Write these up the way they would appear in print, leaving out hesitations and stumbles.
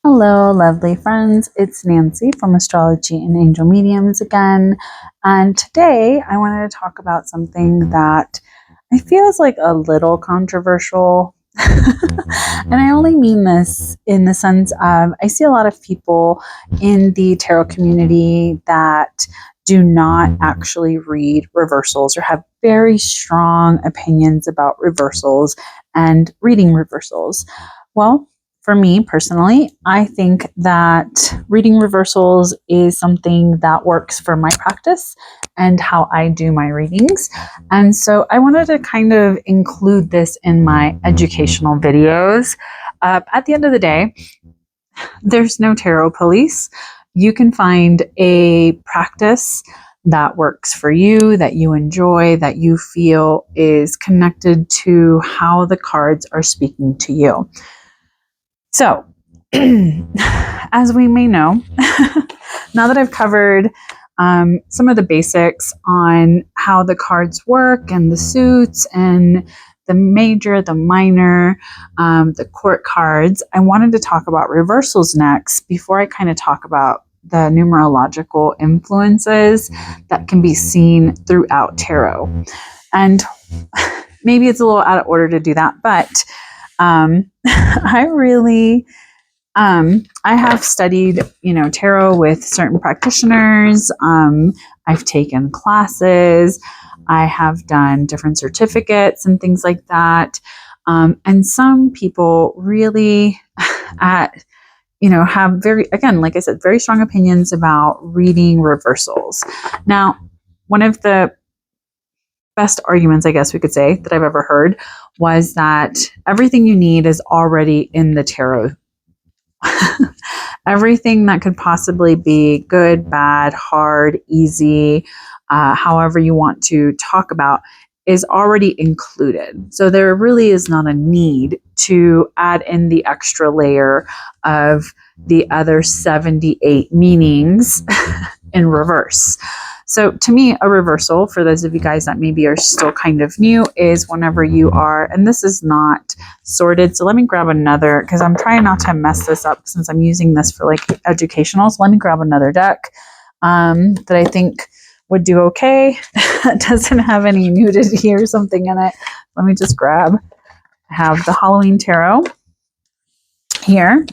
Hello, lovely friends. It's Nancy from Astrology and Angel Mediums again. And today I wanted to talk about something that I feel is like a little controversial. And I only mean this in the sense of I see a lot of people in the tarot community that do not actually read reversals or have very strong opinions about reversals and reading reversals. Well, for me personally, I think that reading reversals is something that works for my practice and how I do my readings. And so I wanted to kind of include this in my educational videos. At the end of the day, there's no tarot police. You can find a practice that works for you, that you enjoy, that you feel is connected to how the cards are speaking to you. So, as we may know, now that I've covered some of the basics on how the cards work and the suits and the major, the minor, the court cards, I wanted to talk about reversals next before I kind of talk about the numerological influences that can be seen throughout tarot. And maybe it's a little out of order to do that, but I really, I have studied, tarot with certain practitioners. I've taken classes. I have done different certificates and things like that. And some people really, have again, like I said, very strong opinions about reading reversals. Now, one of the best arguments, I guess we could say, that I've ever heard was that everything you need is already in the tarot. Everything that could possibly be good, bad, hard, easy, however you want to talk about, is already included. So there really is not a need to add in the extra layer of the other 78 meanings in reverse. So to me, a reversal, for those of you guys that maybe are still kind of new, is whenever you are, and this is not sorted. So let me grab another, because I'm trying not to mess this up since I'm using this for like educational. So let me grab another deck that I think would do okay. It doesn't have any nudity or something in it. Let me just grab, I have the Halloween Tarot here.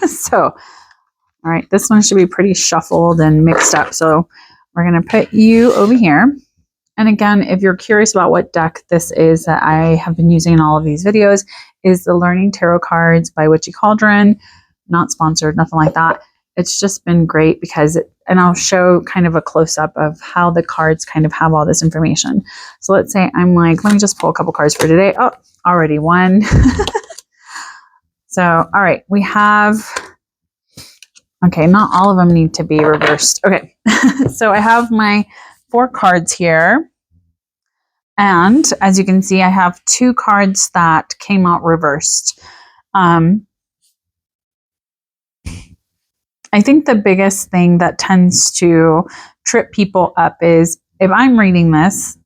So, all right, this one should be pretty shuffled and mixed up. So we're going to put you over here. And again, if you're curious about what deck this is that I have been using in all of these videos, is the Learning Tarot Cards by Witchy Cauldron. Not sponsored, nothing like that. It's just been great because, and I'll show kind of a close-up of how the cards kind of have all this information. So let's say I'm like, let me just pull a couple cards for today. Oh, already one. So, all right, we have... Okay, not all of them need to be reversed. Okay, so I have my 4 cards here. And as you can see, I have 2 cards that came out reversed. I think the biggest thing that tends to trip people up is if I'm reading this,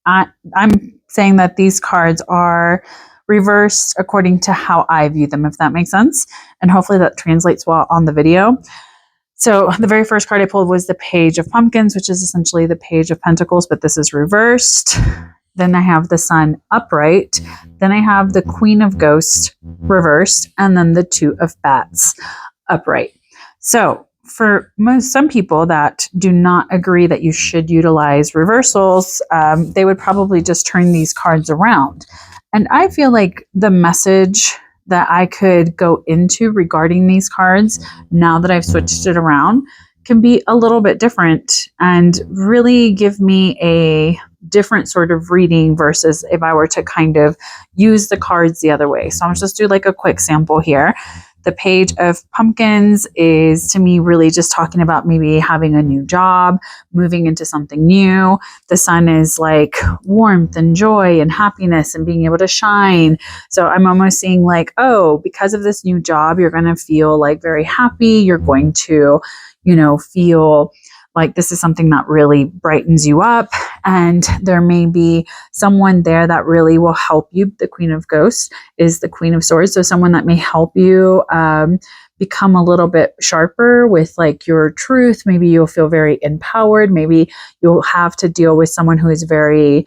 I'm saying that these cards are reversed according to how I view them, if that makes sense. And hopefully that translates well on the video. So the very first card I pulled was the Page of Pumpkins, which is essentially the Page of Pentacles, but this is reversed. Then I have the Sun upright. Then I have the Queen of Ghosts reversed, and then the Two of Bats upright. So for some people that do not agree that you should utilize reversals, they would probably just turn these cards around. And I feel like the message that I could go into regarding these cards, now that I've switched it around, can be a little bit different and really give me a different sort of reading versus if I were to kind of use the cards the other way. So I'll just do like a quick sample here. The Page of Pumpkins is, to me, really just talking about maybe having a new job, moving into something new. The Sun is like warmth and joy and happiness and being able to shine. So I'm almost seeing like, oh, because of this new job, you're going to feel like very happy. You're going to, feel like this is something that really brightens you up. And there may be someone there that really will help you. The Queen of Ghosts is the Queen of Swords. So someone that may help you become a little bit sharper with like your truth. Maybe you'll feel very empowered. Maybe you'll have to deal with someone who is very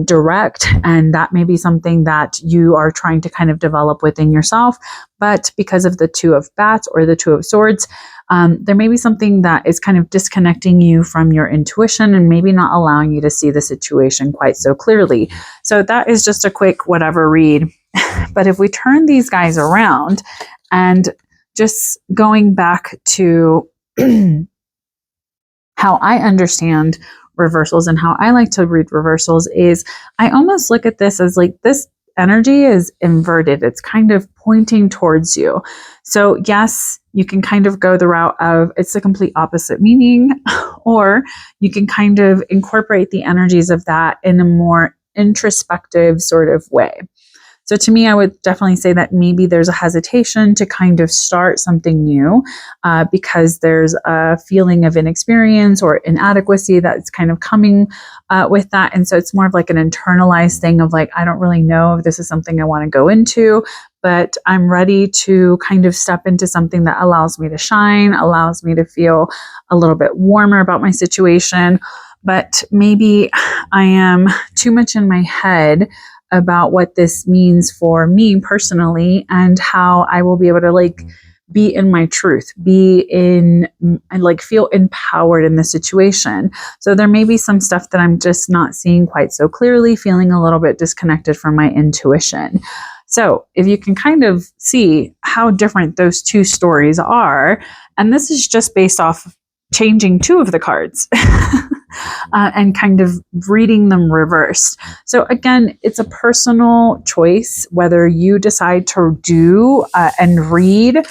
direct, and that may be something that you are trying to kind of develop within yourself. But because of the Two of Bats or the Two of Swords, there may be something that is kind of disconnecting you from your intuition and maybe not allowing you to see the situation quite so clearly. So that is just a quick whatever read. But if we turn these guys around and just going back to how I understand reversals and how I like to read reversals is I almost look at this as like this energy is inverted. It's kind of pointing towards you. So yes, you can kind of go the route of it's the complete opposite meaning, or you can kind of incorporate the energies of that in a more introspective sort of way. So to me, I would definitely say that maybe there's a hesitation to kind of start something new because there's a feeling of inexperience or inadequacy that's kind of coming with that. And so it's more of like an internalized thing of like, I don't really know if this is something I want to go into, but I'm ready to kind of step into something that allows me to shine, allows me to feel a little bit warmer about my situation. But maybe I am too much in my head about what this means for me personally and how I will be able to like be in my truth, be in and like feel empowered in the situation. So there may be some stuff that I'm just not seeing quite so clearly, feeling a little bit disconnected from my intuition. So if you can kind of see how different those two stories are, and this is just based off changing two of the cards and kind of reading them reversed. So again, it's a personal choice whether you decide to do and read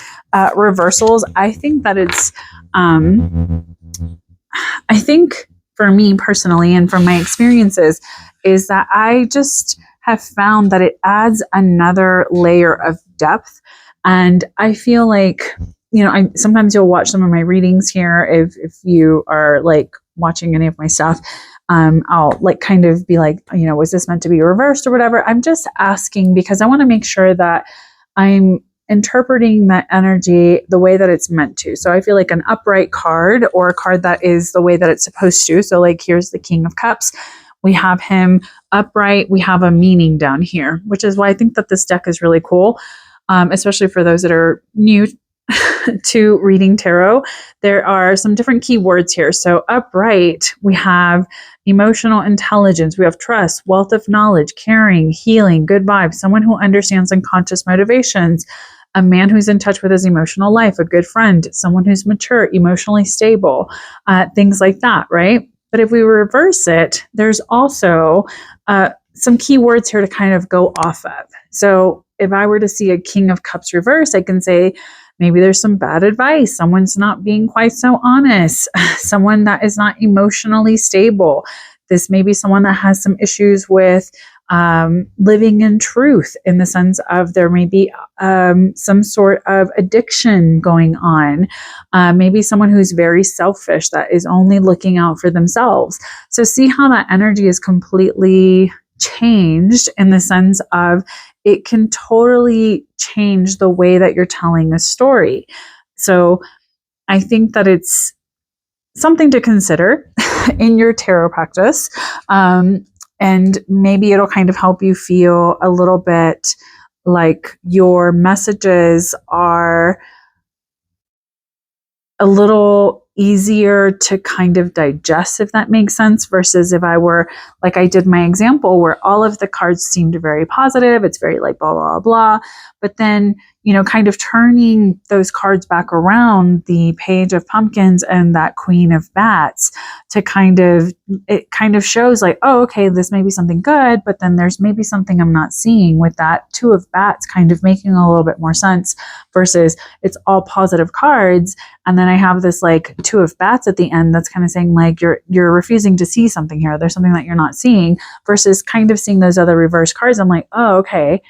reversals. I think that it's, I think for me personally and from my experiences is that I just have found that it adds another layer of depth. And I feel like, you know, sometimes you'll watch some of my readings here. If you are like watching any of my stuff, I'll like kind of be like, you know, was this meant to be reversed or whatever? I'm just asking because I want to make sure that I'm interpreting that energy the way that it's meant to. So I feel like an upright card or a card that is the way that it's supposed to. So like here's the King of Cups. We have him upright. We have a meaning down here, which is why I think that this deck is really cool, especially for those that are new to reading tarot. There are some different keywords here. So upright, we have emotional intelligence, we have trust, wealth of knowledge, caring, healing, good vibes, someone who understands unconscious motivations, a man who's in touch with his emotional life, a good friend, someone who's mature, emotionally stable, things like that, right? But if we reverse it, there's also some keywords here to kind of go off of. So if I were to see a King of Cups reverse, I can say, maybe there's some bad advice. Someone's not being quite so honest. Someone that is not emotionally stable. This may be someone that has some issues with living in truth, in the sense of there may be some sort of addiction going on. Maybe someone who's very selfish, that is only looking out for themselves. So see how that energy is completely changed in the sense of it can totally change the way that you're telling a story. So I think that it's something to consider in your tarot practice. And maybe it'll kind of help you feel a little bit like your messages are a little easier to kind of digest, if that makes sense, versus if I were, like I did my example where all of the cards seemed very positive, it's very like blah, blah, blah. But then, you know, kind of turning those cards back around, the Page of Pumpkins and that Queen of Bats, to kind of, it kind of shows like, oh, okay, this may be something good, but then there's maybe something I'm not seeing, with that Two of Bats kind of making a little bit more sense versus it's all positive cards. And then I have this like Two of Bats at the end that's kind of saying like, you're refusing to see something here. There's something that you're not seeing, versus kind of seeing those other reverse cards. I'm like, oh, okay.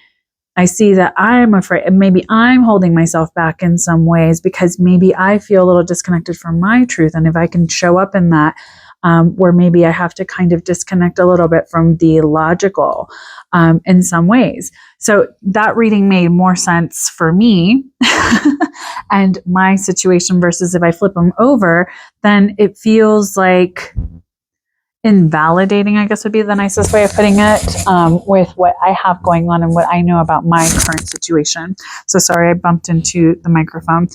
I see that I'm afraid, and maybe I'm holding myself back in some ways because maybe I feel a little disconnected from my truth. And if I can show up in that, where maybe I have to kind of disconnect a little bit from the logical in some ways. So that reading made more sense for me and my situation versus if I flip them over, then it feels like invalidating, I guess would be the nicest way of putting it, with what I have going on and what I know about my current situation. So sorry, I bumped into the microphone.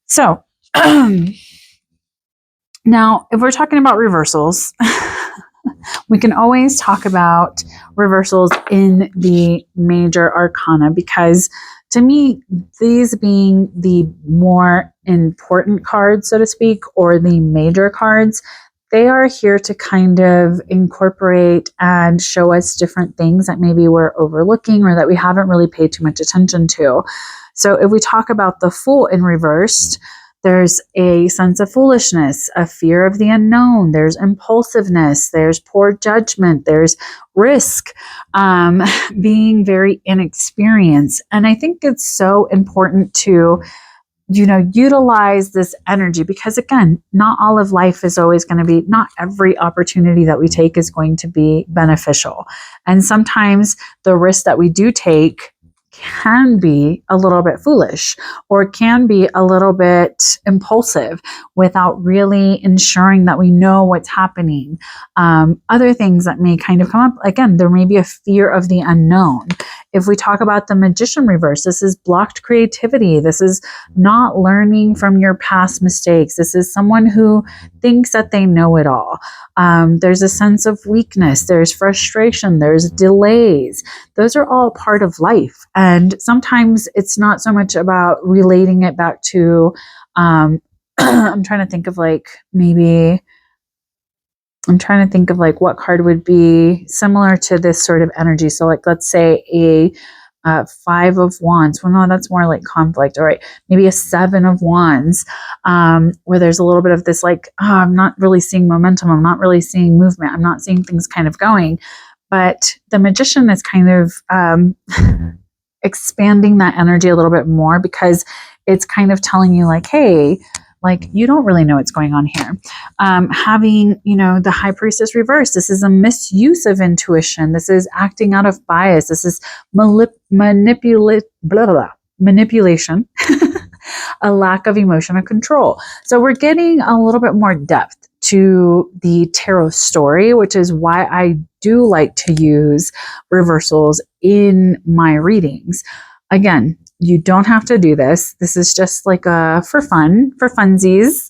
So now, if we're talking about reversals, we can always talk about reversals in the major arcana because to me, these being the more important cards, so to speak, or the major cards, they are here to kind of incorporate and show us different things that maybe we're overlooking or that we haven't really paid too much attention to. So if we talk about the Fool in reversed, there's a sense of foolishness, a fear of the unknown. There's impulsiveness. There's poor judgment. There's risk, being very inexperienced. And I think it's so important to, utilize this energy because again, not all of life is always going to be, not every opportunity that we take is going to be beneficial. And sometimes the risk that we do take can be a little bit foolish or can be a little bit impulsive without really ensuring that we know what's happening. Other things that may kind of come up, again, there may be a fear of the unknown. If we talk about the Magician reverse, this is blocked creativity. This is not learning from your past mistakes. This is someone who thinks that they know it all. There's a sense of weakness. There's frustration. There's delays. Those are all part of life. And sometimes it's not so much about relating it back to, I'm trying to think of what card would be similar to this sort of energy. So like, let's say a Five of Wands. Well, no, that's more like conflict. All right. Maybe a Seven of Wands, where there's a little bit of this like, oh, I'm not really seeing momentum. I'm not really seeing movement. I'm not seeing things kind of going. But the Magician is kind of expanding that energy a little bit more because it's kind of telling you like, hey, like you don't really know what's going on here. Having, the High Priestess reverse, this is a misuse of intuition. This is acting out of bias. This is manipulation, a lack of emotional control. So we're getting a little bit more depth to the tarot story, which is why I do like to use reversals in my readings. Again, you don't have to do this. This is just like a for funsies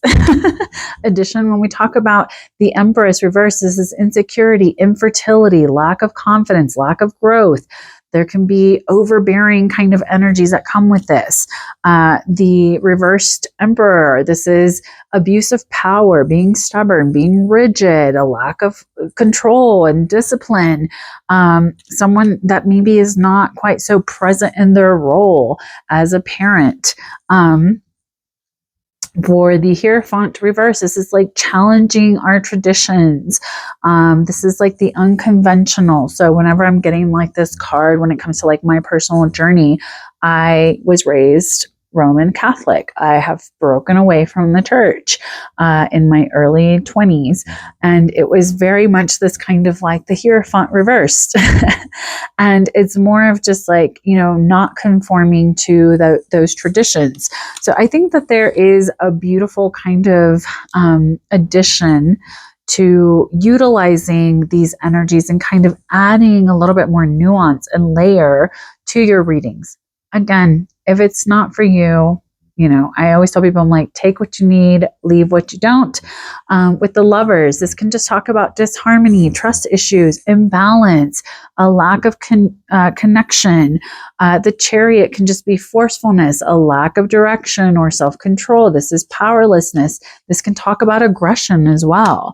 edition. When we talk about the Empress reverse, this is insecurity, infertility, lack of confidence, lack of growth. There can be overbearing kind of energies that come with this. The reversed Emperor, this is abuse of power, being stubborn, being rigid, a lack of control and discipline. Someone that maybe is not quite so present in their role as a parent. For the Hierophant reverse, this is like challenging our traditions. This is like the unconventional. So whenever I'm getting like this card, when it comes to like my personal journey, I was raised Roman Catholic. I have broken away from the church in my early 20s. And it was very much this kind of like the Hierophant reversed. And it's more of just like, not conforming to those traditions. So I think that there is a beautiful kind of addition to utilizing these energies and kind of adding a little bit more nuance and layer to your readings. Again, if it's not for you, I always tell people, I'm like, take what you need, leave what you don't. With the Lovers, this can just talk about disharmony, trust issues, imbalance, a lack of connection. The Chariot can just be forcefulness, a lack of direction or self-control. This is powerlessness. This can talk about aggression as well.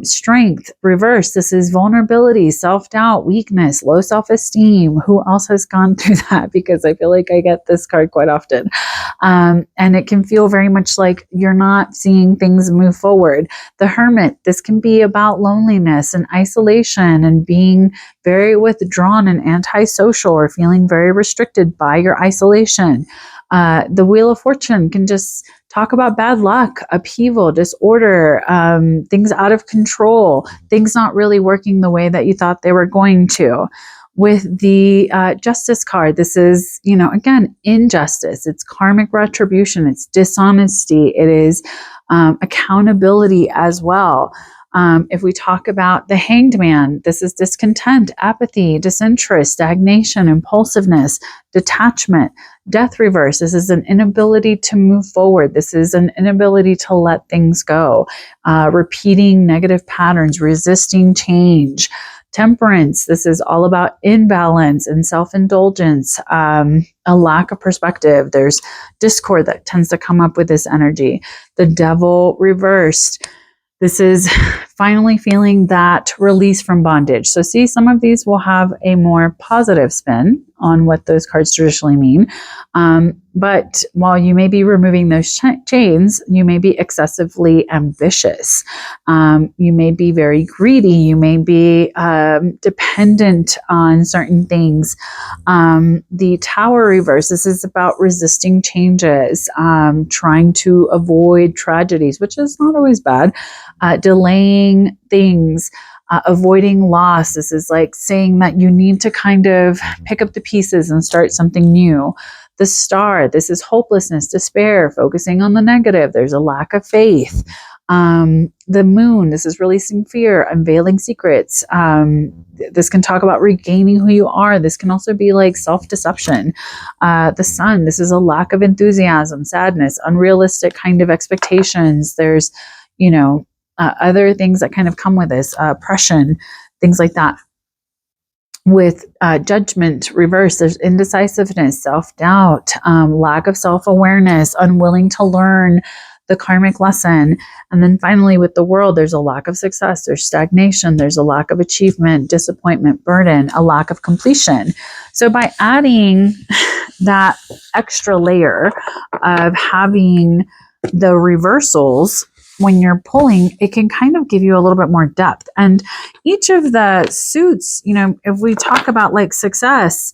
Strength, reverse, this is vulnerability, self-doubt, weakness, low self-esteem. Who else has gone through that? Because I feel like I get this card quite often. And it can feel very much like you're not seeing things move forward. The Hermit, this can be about loneliness and isolation and being very withdrawn and antisocial or feeling very restricted by your isolation. The Wheel of Fortune can just talk about bad luck, upheaval, disorder, things out of control, things not really working the way that you thought they were going to. With the Justice card, this is, again, injustice. It's karmic retribution. It's dishonesty. It is accountability as well. If we talk about the Hanged Man, this is discontent, apathy, disinterest, stagnation, impulsiveness, detachment. Death reverse, this is an inability to move forward. This is an inability to let things go. Repeating negative patterns, resisting change. Temperance, this is all about imbalance and self-indulgence, a lack of perspective. There's discord that tends to come up with this energy. The Devil reversed, this is finally feeling that release from bondage. So see, some of these will have a more positive spin on what those cards traditionally mean. But while you may be removing those chains, you may be excessively ambitious. You may be very greedy. You may be dependent on certain things. The Tower reverse, this is about resisting changes, trying to avoid tragedies, which is not always bad. Delaying things, avoiding loss. This is like saying that you need to kind of pick up the pieces and start something new. The Star, this is hopelessness, despair, focusing on the negative. There's a lack of faith. The Moon, this is releasing fear, unveiling secrets. This can talk about regaining who you are. This can also be like self-deception. The Sun, this is a lack of enthusiasm, sadness, unrealistic kind of expectations. There's, other things that kind of come with this, oppression, things like that. With Judgment reverse, there's indecisiveness, self-doubt, lack of self-awareness, unwilling to learn the karmic lesson. And then finally with the World, there's a lack of success, there's stagnation, there's a lack of achievement, disappointment, burden, a lack of completion. So by adding that extra layer of having the reversals, when you're pulling, it can kind of give you a little bit more depth. And each of the suits, if we talk about like success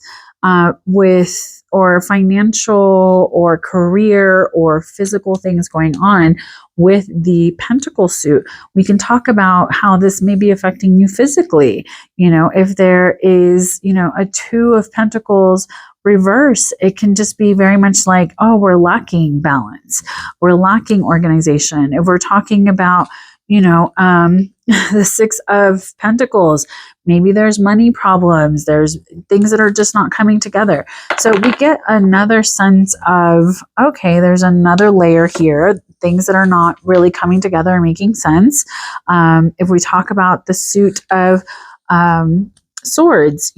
with or financial or career or physical things going on with the Pentacle suit, we can talk about how this may be affecting you physically. If there is, a Two of Pentacles reverse, it can just be very much like, oh, we're lacking balance, we're lacking organization. If we're talking about, the Six of Pentacles, maybe there's money problems, there's things that are just not coming together. So we get another sense of, okay, there's another layer here, things that are not really coming together and making sense. If we talk about the suit of Swords,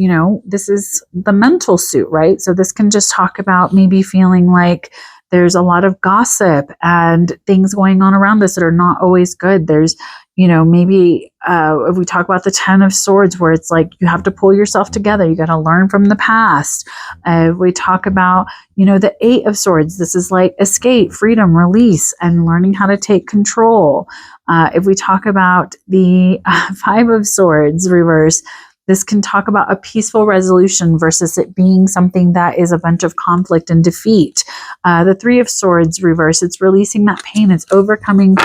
this is the mental suit, right? So this can just talk about maybe feeling like there's a lot of gossip and things going on around us that are not always good. There's, maybe if we talk about the Ten of Swords, where it's like you have to pull yourself together, you got to learn from the past. If we talk about, the Eight of Swords, this is like escape, freedom, release, and learning how to take control. If we talk about the Five of Swords reverse, this can talk about a peaceful resolution versus it being something that is a bunch of conflict and defeat. The Three of Swords reverse, it's releasing that pain. It's overcoming,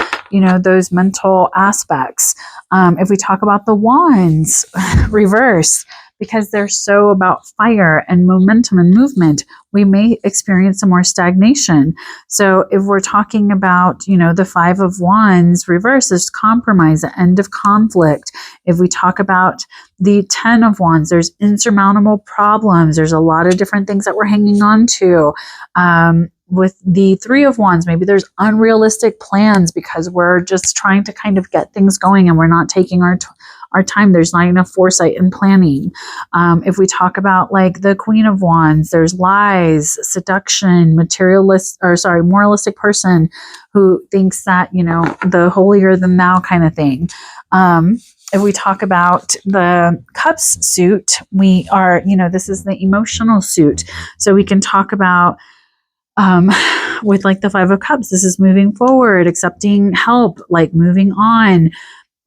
those mental aspects. If we talk about the Wands reverse, because they're so about fire and momentum and movement, we may experience some more stagnation. So if we're talking about, the Five of Wands reverse, there's compromise, the end of conflict. If we talk about the Ten of Wands, there's insurmountable problems. There's a lot of different things that we're hanging on to. With the Three of Wands, maybe there's unrealistic plans because we're just trying to kind of get things going and we're not taking our time. There's not enough foresight and planning. If we talk about like the Queen of Wands, there's lies, seduction, moralistic person who thinks that, the holier than thou kind of thing. If we talk about the Cups suit, we are, this is the emotional suit. So we can talk about with like the Five of Cups, this is moving forward, accepting help, like moving on.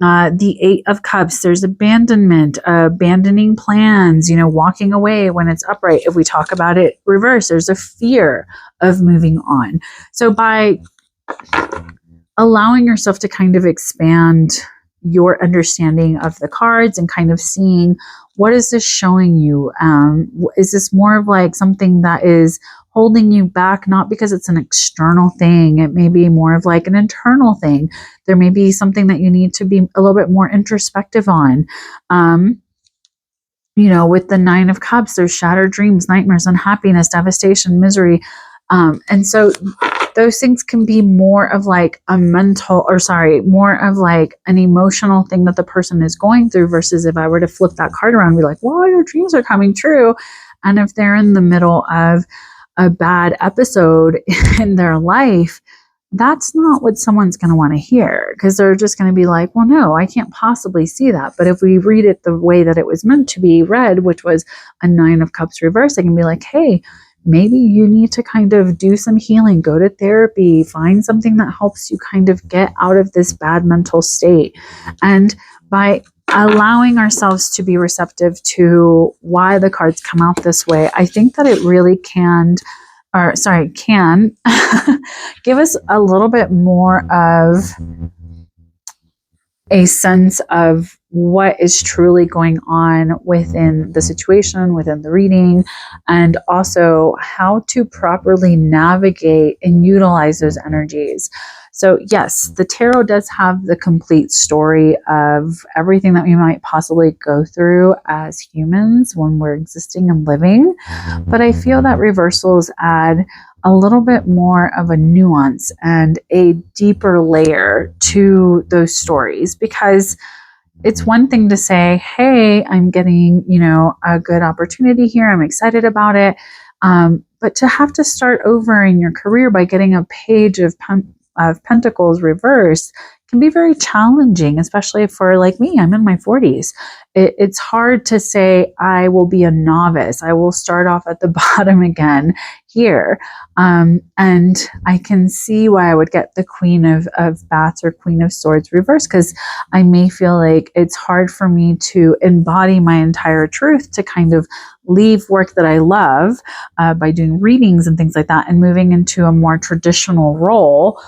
The Eight of Cups, there's abandonment, abandoning plans, walking away when it's upright. If we talk about it reverse, there's a fear of moving on. So by allowing yourself to kind of expand your understanding of the cards and kind of seeing, what is this showing you? Is this more of like something that is holding you back, not because it's an external thing? It may be more of like an internal thing. There may be something that you need to be a little bit more introspective on. With the Nine of Cups, there's shattered dreams, nightmares, unhappiness, devastation, misery. And so those things can be more of like more of like an emotional thing that the person is going through, versus if I were to flip that card around and be like, well, your dreams are coming true. And if they're in the middle of a bad episode in their life, that's not what someone's going to want to hear, because they're just going to be like, well, no, I can't possibly see that. But if we read it the way that it was meant to be read, which was a Nine of Cups reverse, I can be like, hey, maybe you need to kind of do some healing, go to therapy, find something that helps you kind of get out of this bad mental state. And by allowing ourselves to be receptive to why the cards come out this way, I think that it really can give us a little bit more of a sense of what is truly going on within the situation, within the reading, and also how to properly navigate and utilize those energies. So yes, the tarot does have the complete story of everything that we might possibly go through as humans when we're existing and living. But I feel that reversals add a little bit more of a nuance and a deeper layer to those stories, because it's one thing to say, hey, I'm getting, a good opportunity here, I'm excited about it. But to have to start over in your career by getting a page of Pentacles reversed can be very challenging, especially for like me, I'm in my 40s. It's hard to say, I will be a novice, I will start off at the bottom again here. And I can see why I would get the Queen of Bats or Queen of Swords reversed, because I may feel like it's hard for me to embody my entire truth, to kind of leave work that I love by doing readings and things like that and moving into a more traditional role.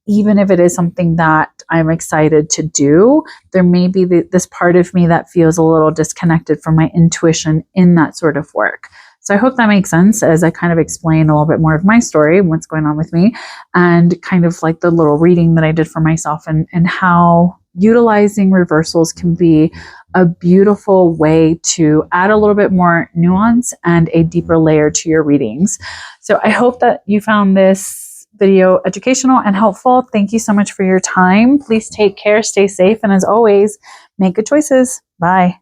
Even if it is something that I'm excited to do, there may be this part of me that feels a little disconnected from my intuition in that sort of work. So I hope that makes sense as I kind of explain a little bit more of my story and what's going on with me, and kind of like the little reading that I did for myself, and how utilizing reversals can be a beautiful way to add a little bit more nuance and a deeper layer to your readings. So I hope that you found this video educational and helpful. Thank you so much for your time. Please take care, stay safe, and as always, make good choices. Bye.